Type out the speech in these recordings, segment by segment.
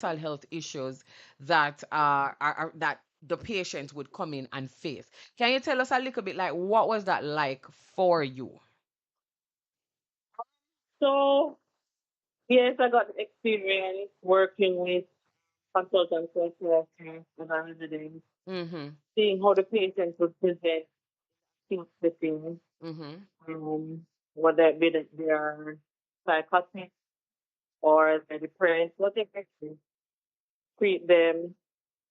mental health issues that that the patient would come in and face. Can you tell us a little bit like what was that like for you? So yes, I got experience working with consultants and therapists and residents, Mm-hmm. seeing how the patients would present things setting, Mm-hmm. um, whether it be that they are psychotic or they're depressed, whatever it is, treat them,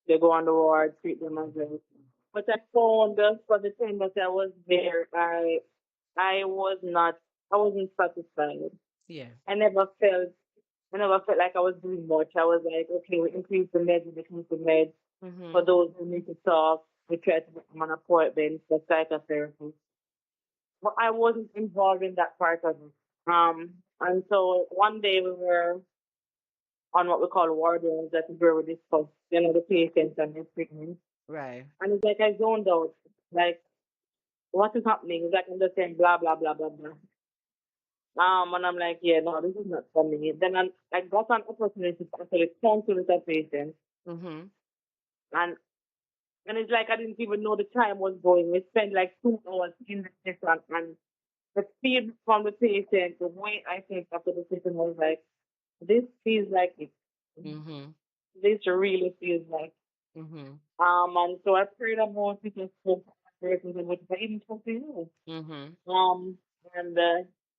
they go on the ward, treat them as well. But I found that for the time that I was there, I was not, I wasn't satisfied. Yeah. I never felt, I never felt like I was doing much. I was like, okay, we increase the meds, we increase the meds. For Mm-hmm. those who need to talk, we try to get them an appointment for psychotherapy. But I wasn't involved in that part of it. And so one day we were on what we call ward rooms, that is where we discuss, the patients and their treatment. Right. And it's like I zoned out. Like, what is happening? It's like I'm just saying blah blah blah blah blah. And I'm like, yeah, no, this is not for me. Then I got an opportunity to actually counsel with a patient, Mm-hmm. and and it's like I didn't even know the time was going. We spent like 2 hours in the session, and the feed from the patient, the way I think after the session was like, this feels like it. Mm-hmm. This really feels like. Mm-hmm. And so I prayed about it and spoke to the person and what I even spoke to you. Mm-hmm. And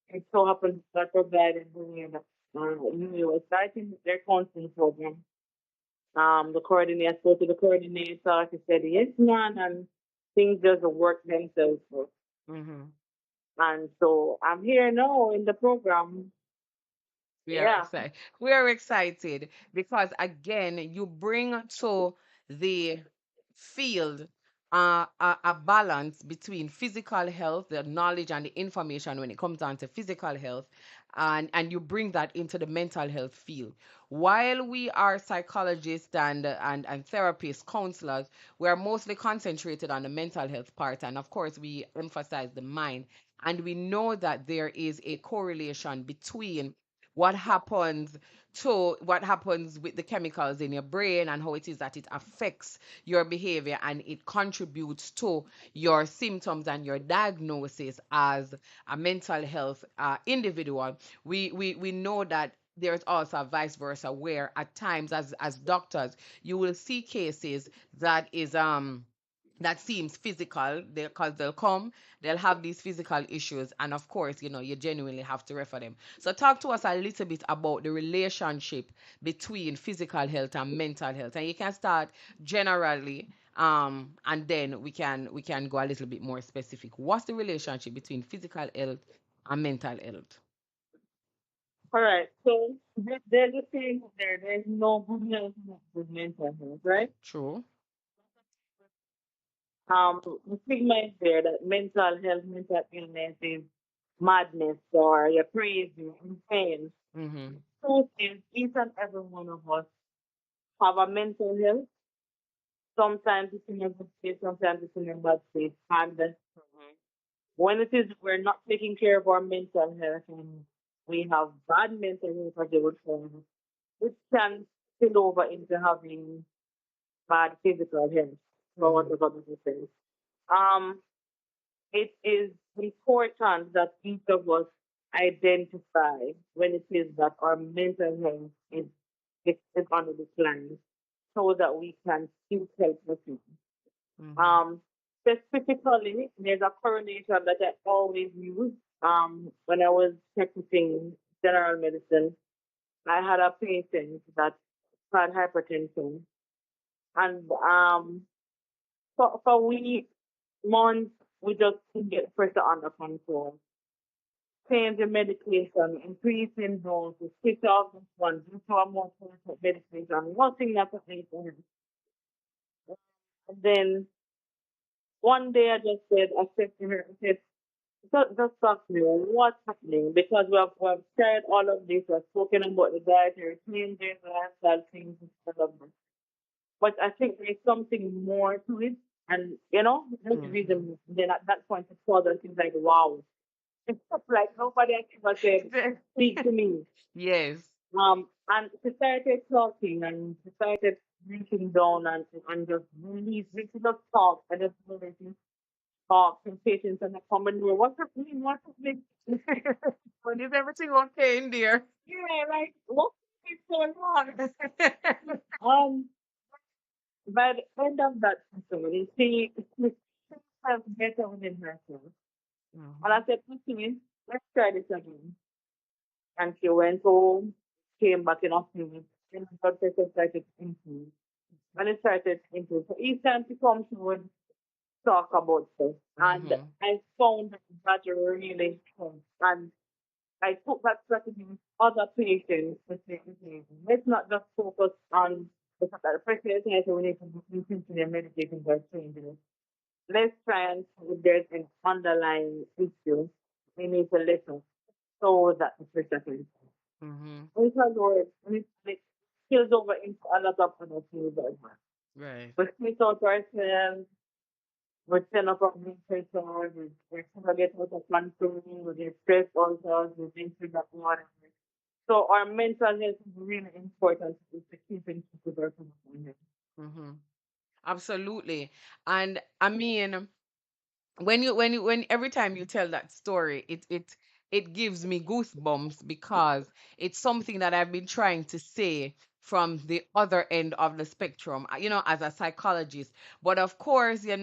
it so happened that provided me that we were starting their counseling program. The coordinator I spoke to the coordinator. She said yes, man, and things just work themselves out. Mm-hmm. And so I'm here now in the program. We are Yeah. excited. We are excited because again, you bring to the field a balance between physical health, the knowledge and the information when it comes down to physical health, and you bring that into the mental health field. While we are psychologists and therapists, counselors, we are mostly concentrated on the mental health part, and of course, we emphasize the mind. And we know that there is a correlation between what happens with the chemicals in your brain and how it is that it affects your behavior and it contributes to your symptoms and your diagnosis as a mental health individual. We know that there's also vice versa where at times as doctors you will see cases that seems physical because they'll come, they'll have these physical issues, and of course, you genuinely have to refer them. So, talk to us a little bit about the relationship between physical health and mental health, and you can start generally, and then we can go a little bit more specific. What's the relationship between physical health and mental health? All right. So there's a thing there. There's no good health, no good mental health, right? True. The stigma is there that mental health, mental illness is madness or you're crazy, you're insane. Mm-hmm. Truth is, each and every one of us have a mental health. Sometimes it's in a good state, sometimes it's in a bad state. And when it is we're not taking care of our mental health and we have bad mental health, as they would say, it can spill over into having bad physical health, for Mm-hmm. whatever this is. Um, it is important that each of us identify when it is that our mental health is on the decline so that we can seek help with it. Mm-hmm. Um, Specifically, there's a correlation that I always use when I was practicing general medicine. I had a patient that had hypertension, and for weeks, months, we just couldn't get pressure under control. Change the medication, increasing doses, switch off this one, do some more medication, nothing that happening to him. And then one day I said to her, I said, just talk to me, what's happening? Because we have tried all of this, we've spoken about the dietary changes, lifestyle things, and stuff like that. But I think there's something more to it. And, that's the Mm-hmm. reason then at that point it's further things like, wow. It's like nobody has ever said, speak to me. Yes. And she started talking and she started reaching down and just release, reaching the talk and just releasing talk and patients and the common room. What's happening? What's happening? But is everything okay in there? Yeah, like, what is going on? Um, by the end of that story, she felt better within herself. And I Mhm. said, okay, let's try this again. And she went home, came back in afternoon, and her blood pressure started to improve. And it started to improve. So each time she comes, she would talk about this. And Mhm. I found that really helped. And I took that strategy with other patients to say, okay, let's not just focus on the fact that the pressure is high, so we need to be increasing their medication or changing it. Let's try and see if there's an underlying issue we need to listen so that the pressure can fall. Mhm. We can go and it spills over into a lot of other things as well. Right. We split out ourselves, we send up our pressure, we trying to get out of control, we get stressed also, we think that whatever. So our mental health is really important to keep in check with our mental health. Mhm. Absolutely. And I mean, when every time you tell that story, it gives me goosebumps because it's something that I've been trying to say from the other end of the spectrum, as a psychologist. But of course, me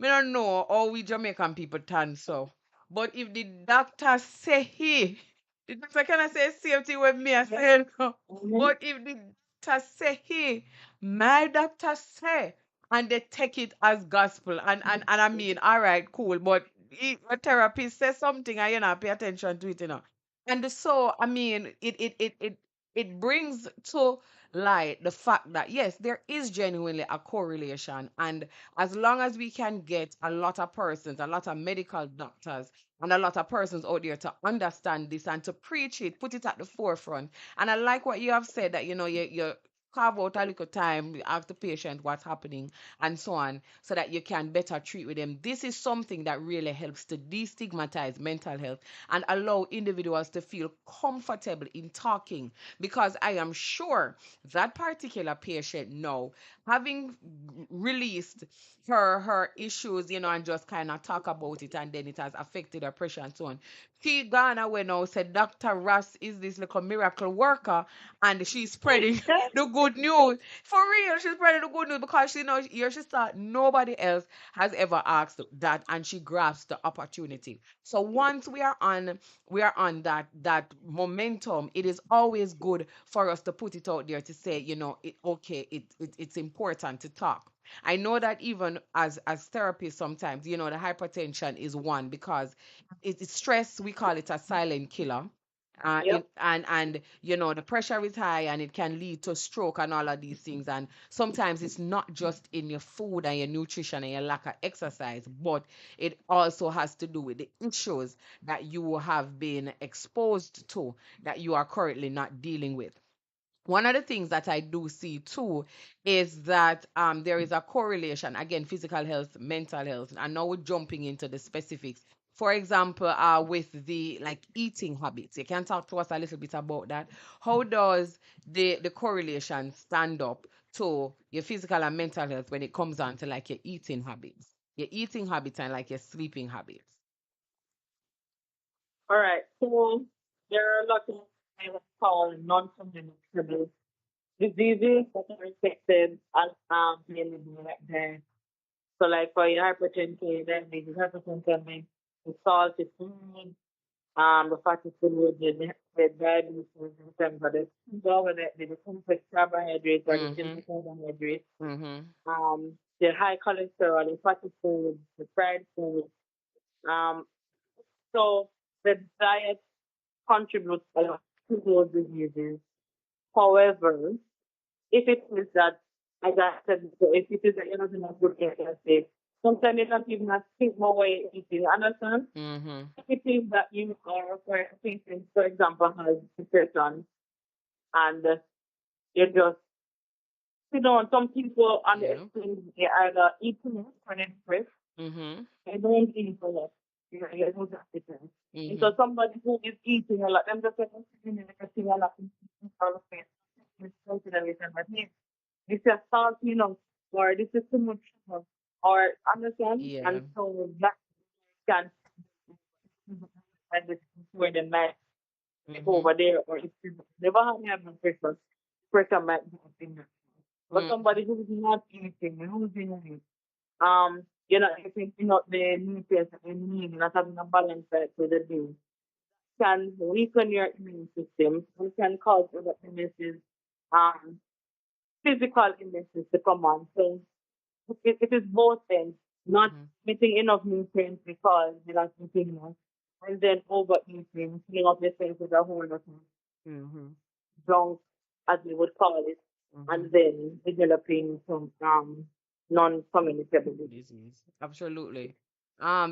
don't know all we Jamaican people turn so. But if the doctor say he, the doctor cannot say same thing with me I Yeah. say no. Mm-hmm. But if the doctor say he, my doctor say, and they take it as gospel. And I mean, all right, cool, but a therapist says something and pay attention to it. And so I mean, it brings to light the fact that yes, there is genuinely a correlation, and as long as we can get a lot of persons, a lot of medical doctors, and a lot of persons out there to understand this and to preach it, put it at the forefront. And I like what you have said, that you carve out a little time, you ask the patient what's happening and so on, so that you can better treat with them. This is something that really helps to destigmatize mental health and allow individuals to feel comfortable in talking, because I am sure that particular patient now, having released her issues, and just kind of talk about it, and then it has affected her pressure and so on. She gone away now, said Dr. Ross is this little miracle worker, and she's spreading the good news. For real, she's spreading the good news because she knows here she thought nobody else has ever asked that, and she grasps the opportunity. So once we are on that momentum, it is always good for us to put it out there to say, okay, it's important to talk. I know that even as therapists, sometimes the hypertension is one, because it's stress. We call it a silent killer. Yep. And the pressure is high, and it can lead to stroke and all of these things. And sometimes it's not just in your food and your nutrition and your lack of exercise, but it also has to do with the issues that you have been exposed to, that you are currently not dealing with. One of the things that I do see too is that there is a correlation, again, physical health, mental health, and now we're jumping into the specifics. For example, with the like eating habits, you can talk to us a little bit about that. How does the correlation stand up to your physical and mental health when it comes down to like your eating habits and like your sleeping habits? All right. So there are a lot of I would call non-communicable diseases that are affected as daily like that. So like for your hypertension, diabetes, hypertension means the salty food, the fatty food, the diabetes, in terms of the sugar, the complex carbohydrates or the Mm-hmm. simple carbohydrates, Mm-hmm. the high cholesterol, the fatty food, the fried food. Um, so the diet contributes a lot to those diseases. However, if it is that, as I said before, if it is that you're not in a good health, sometimes you don't even have to think more way eating. You understand? Mm-hmm. If it is that you are, for a patient, for example, has depression and you just, some people on the Yeah. extreme, they either eat too much when they're depressed, Mm-hmm. they don't eat a lot. You know that difference. And Mm-hmm. so somebody who is eating a lot, them just like, a lot. I think this is salty enough, or this is too much sugar, or understand? Yeah. And so that can and this is where the might take Mm-hmm. over there, or if you never have a pressure, pressure might be up in there. But somebody who's not eating, who's in it, you're not getting enough the nutrients that you need, not having a balance diet for the day, can weaken your immune system and can cause other illnesses, um, physical illnesses to come on. So it is both things, not Mm-hmm. getting enough nutrients because you're not eating enough, and then overeating, filling up yourself with a whole lot of Mm-hmm. junk, as we would call it, Mm-hmm. and then developing some non-communicable disease. Disease. Absolutely.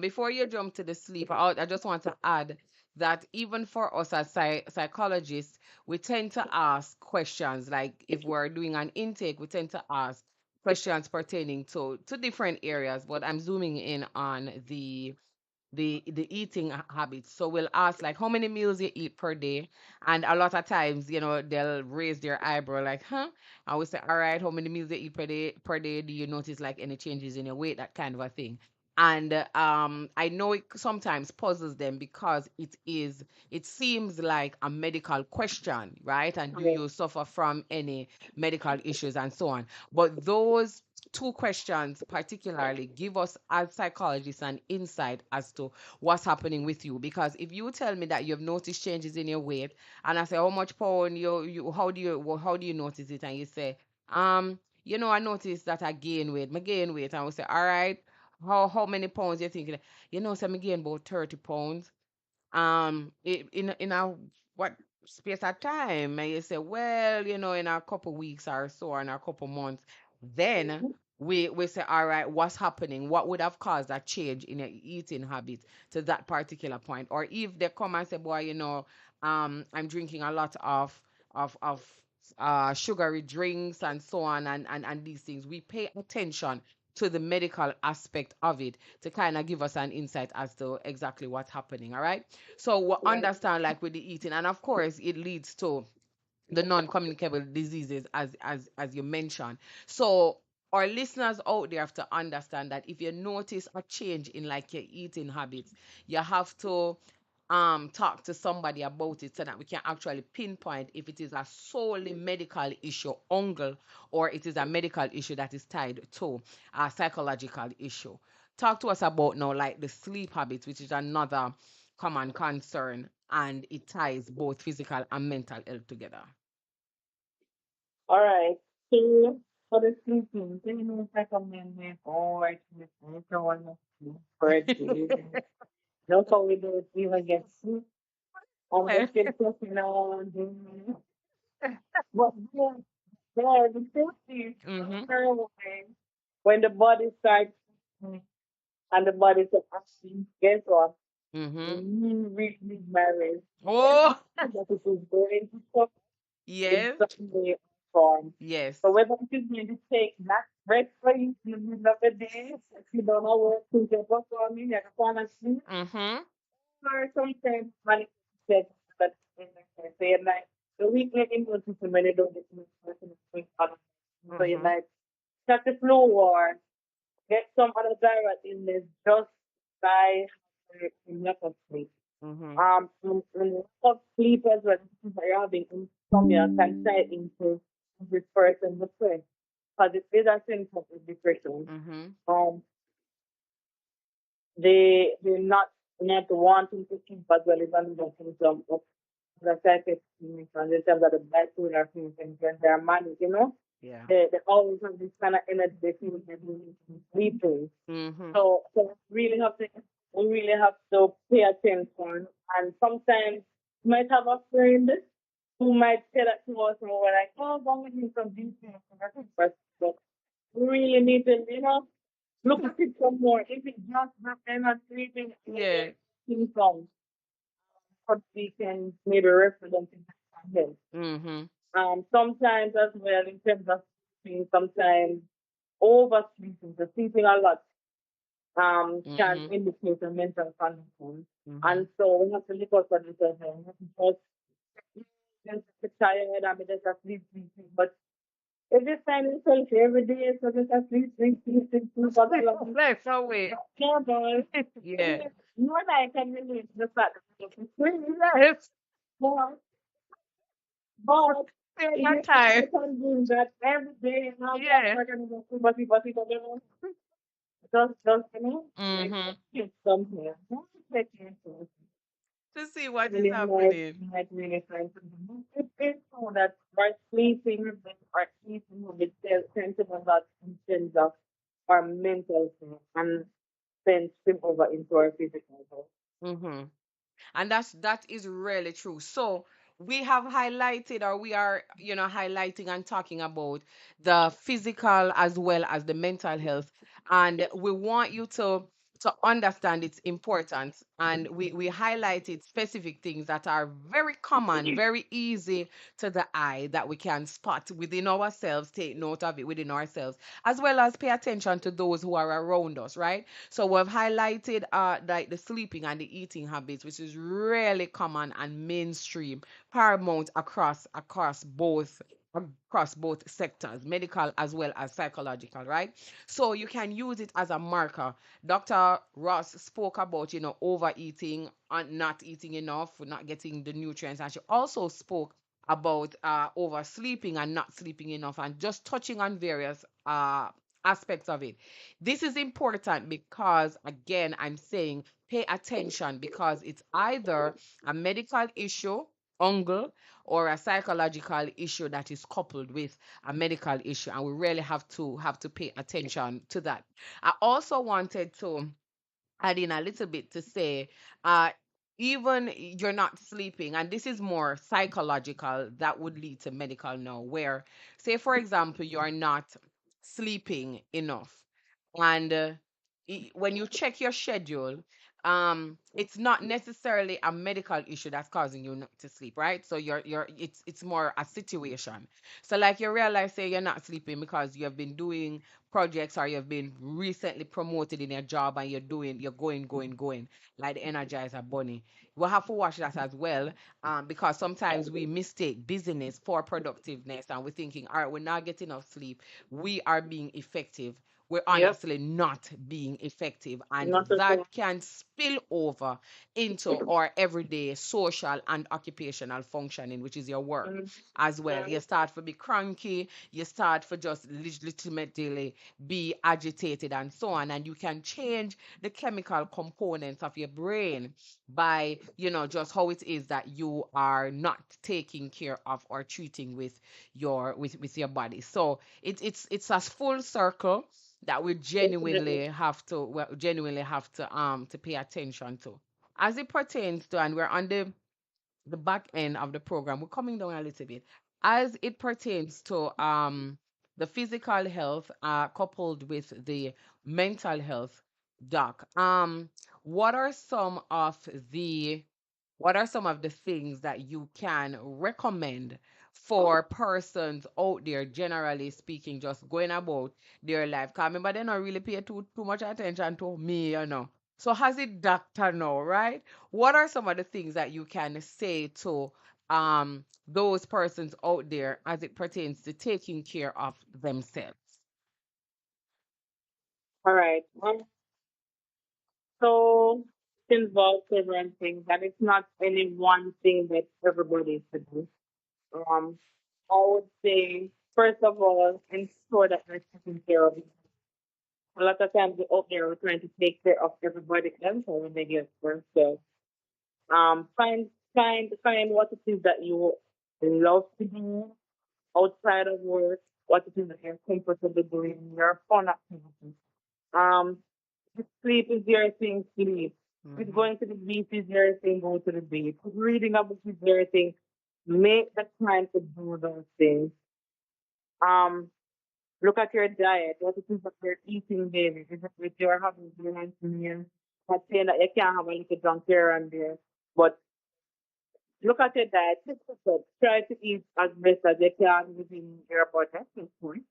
Before you jump to the sleep, I just want to add that even for us as psychologists, we tend to ask questions like if we're doing an intake, we tend to ask questions pertaining to different areas, but I'm zooming in on the eating habits. So we'll ask like how many meals you eat per day, and a lot of times, they'll raise their eyebrow like, huh? I would say, all right, how many meals you eat per day? Do you notice like any changes in your weight? That kind of a thing. And I know it sometimes puzzles them because it seems like a medical question, right? And do Yes, you suffer from any medical issues and so on? But those two questions particularly give us as psychologists an insight as to what's happening with you, because if you tell me that you've noticed changes in your weight and I say how much pound you how do you notice it, and you say I noticed that I gain weight, and I will say, all right, how many pounds you think? So I gain about 30 pounds, in a what space of time, and you say, well, in a couple weeks or so, or in a couple months, then we say, all right, what's happening, what would have caused that change in your eating habit to that particular point? Or if they come and say, boy, I'm drinking a lot of sugary drinks and so on, and these things, we pay attention to the medical aspect of it to kind of give us an insight as to exactly what's happening. All right. So we yes. understand like with the eating, and of course it leads to the non-communicable diseases as you mentioned. So our listeners out there have to understand that if you notice a change in like your eating habits, you have to talk to somebody about it so that we can actually pinpoint if it is a solely medical issue angle, or it is a medical issue that is tied to a psychological issue. Talk to us about now like the sleep habits, which is another common concern, and it ties both physical and mental health together. All right. So for the sleeping, do you know if I recommend me or if I want to sleep for a day? That's how we do it. We will get sleep. I'm just get talking on. But the truth is, Mm-hmm. when the body starts and the body says, actually, guess what? Mm-hmm. You really married. Oh, That it is going to stop in yes, some way or form. yes. So whether it is going to take that rest for you in the middle of the day, if you don't know where to get up on you, you can sleep, Mm-hmm. or sometimes manifested that in the say like the weekly immune system when you don't get much sleep. So you Mm-hmm. might start the flu or get some other viral illness just by lack of sleep. Mm-hmm. And lack of sleep as well, if you're having insomnia, can tie into this person depression. Because it is a symptom of depression. Mm-hmm. Um, they're not wanting to sleep as well as another symptom of the psychic and in terms of the bipolar symptoms when they're manic, Yeah. they always have this kind of energy they feel like they need to be sleeping. Mm-hmm. So we really have to pay attention. And sometimes you might have a friend who might say that to us and we're like, oh, go with me some details. But we really need to, look at it some more. If it's just that they're not sleeping, Yeah. symptoms, what we can maybe represent in health. Mm-hmm. Sometimes as well, in terms of sleeping, sometimes oversleeping, so sleeping a lot can Mm-hmm. indicate a mental condition. Mm-hmm. And so we have to look out for this as well. Because just tired, I mean, just a sleep, but If you find yourself every day, so just at least sleep, bottle of Let's away. yeah, boy. Yeah. You and I can relate to the fact that it's free, Yes. but, but Take if your you time. can do that every day, and now that's Yeah. not going to go through, but, just, Mm-hmm. it's something. Take care of it. To see what is Really like, happening. like really trying to do. It's so that our sleeping habits, our eating habits, tend to have that in terms of our mental health and then spin over into our physical health. Mm-hmm. And that is really true. So we have highlighted, or we are, highlighting and talking about the physical as well as the mental health. And we want you to understand its importance. And we highlighted specific things that are very common, very easy to the eye, that we can spot within ourselves, take note of it within ourselves, as well as pay attention to those who are around us, right? So we've highlighted like the sleeping and the eating habits, which is really common and mainstream, paramount across both sectors, medical as well as psychological, right? So you can use it as a marker. Dr. Ross spoke about, overeating and not eating enough, not getting the nutrients, and she also spoke about oversleeping and not sleeping enough, and just touching on various aspects of it. This is important because, again, I'm saying pay attention, because it's either a medical issue, angle, or a psychological issue that is coupled with a medical issue, and we really have to pay attention to that. I also wanted to add in a little bit to say, uh, even you're not sleeping, and this is more psychological, that would lead to medical now, where, say, for example, you're not sleeping enough. And when you check your schedule, it's not necessarily a medical issue that's causing you not to sleep, right? So it's more a situation. So like you realize, say, you're not sleeping because you have been doing projects, or you've been recently promoted in your job, and you're going like the Energizer Bunny. We'll have to watch that as well, because sometimes we mistake busyness for productiveness, and we're thinking, all right, we're not getting enough sleep, we are being effective. We're Yep, honestly not being effective, and not at that all. can spill over into our everyday social and occupational functioning, which is your work Mm, as well. You mm, start for be cranky, you start for just legitimately be agitated, and so on. And you can change the chemical components of your brain by, just how it is that you are not taking care of or treating with your body. So it's a full circle that definitely. we genuinely have to pay attention to, as it pertains to, and we're on the back end of the program. We're coming down a little bit as it pertains to the physical health coupled with the mental health. Doc, what are some of the things that you can recommend for persons out there, generally speaking, just going about their life? Cause remember, they don't really pay too much attention to me. So has it doctor now, right? What are some of the things that you can say to those persons out there as it pertains to taking care of themselves? All right. So it involves several things, and it's not any one thing that everybody should do. Um, I would say, first of all, ensure that you're taking care of it. A lot of times we're out there, we're trying to take care of everybody else, and when they get first. So, find what it is that you love to do outside of work, what it is that you're comfortable doing, your fun activities. Um, if sleep is your thing, sleep. If Mm-hmm. going to the beach is your thing, go to the beach. If reading a book is your thing, make the time to do those things. Um, Look at your diet. What it is that you're eating daily. Is it if you're having balanced meal? Not saying that you can't have a little junk here and there, but look at your diet. Take the steps. Try to eat as best as you can within your budget. That's fine.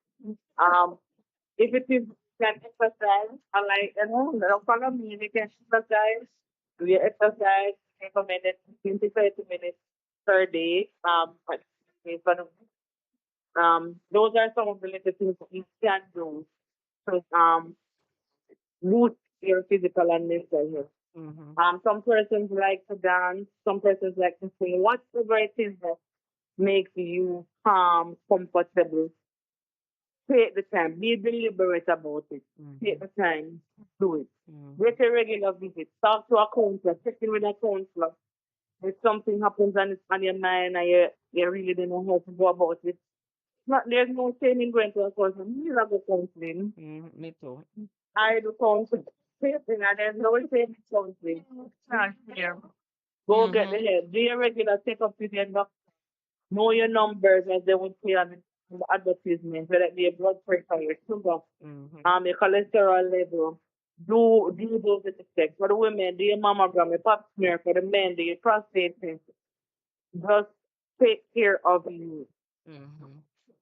Um, if it is can exercise, I like, don't follow me. You can exercise, do your exercise, take a minute, 20, 30 minutes per day. But Those are some of the little things that you can do to boost your physical and mental health. Mm-hmm. Some persons like to dance, some persons like to sing. Whatever it is that makes you calm, comfortable, take the time. Be deliberate about it. Take Mm-hmm. the time. Do it. Mm-hmm. Get a regular visit. Talk to a counselor. Check in with a counselor. If something happens and it's on your mind and you really don't know how to go about it, not, there's no shame in going to a counselor. Me love the counseling. Mm-hmm. Me too. I do counseling. Same thing, and there's no shame in counseling. Chance here. Go get Mm-hmm. the help. Do your regular checkup with your doctor. Know your numbers as they would say on the advertisement, whether it be your blood pressure, your sugar, Mm-hmm. your cholesterol level. Do those little checks. For the women, do your mammogram, your pap smear. For the men, do your prostate test. Just take care of you. Mm-hmm. Yeah.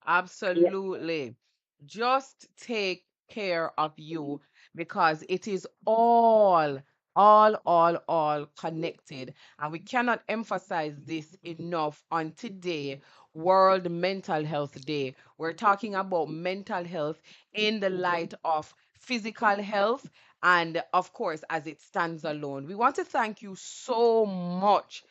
Absolutely. Just take care of you because it is all connected. And we cannot emphasize this enough on today, World Mental Health Day. We're talking about mental health in the light of physical health and, of course, as it stands alone. We want to thank you so much,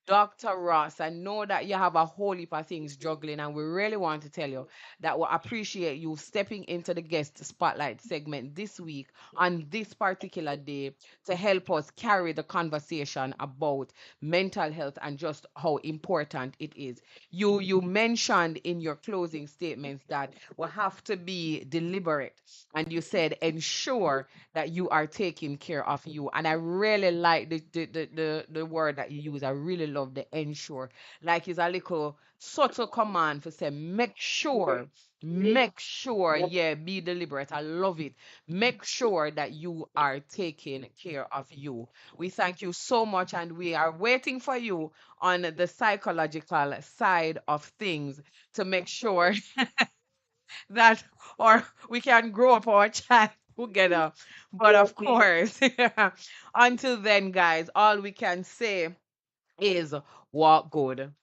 Dr. Ross. I know that you have a whole heap of things juggling, and we really want to tell you that we appreciate you stepping into the guest spotlight segment this week on this particular day to help us carry the conversation about mental health and just how important it is. You mentioned in your closing statements that we have to be deliberate, and you said ensure that you are taking care of you. And I really like the word that you use. I really love the ensure. Like it's a little subtle command for say make sure, Yep. yeah, be deliberate. I love it. Make sure that you are taking care of you. We thank you so much, and we are waiting for you on the psychological side of things to make sure that or we can grow up our child together. But Yes, of yes. course, until then, guys, all we can say is walk good.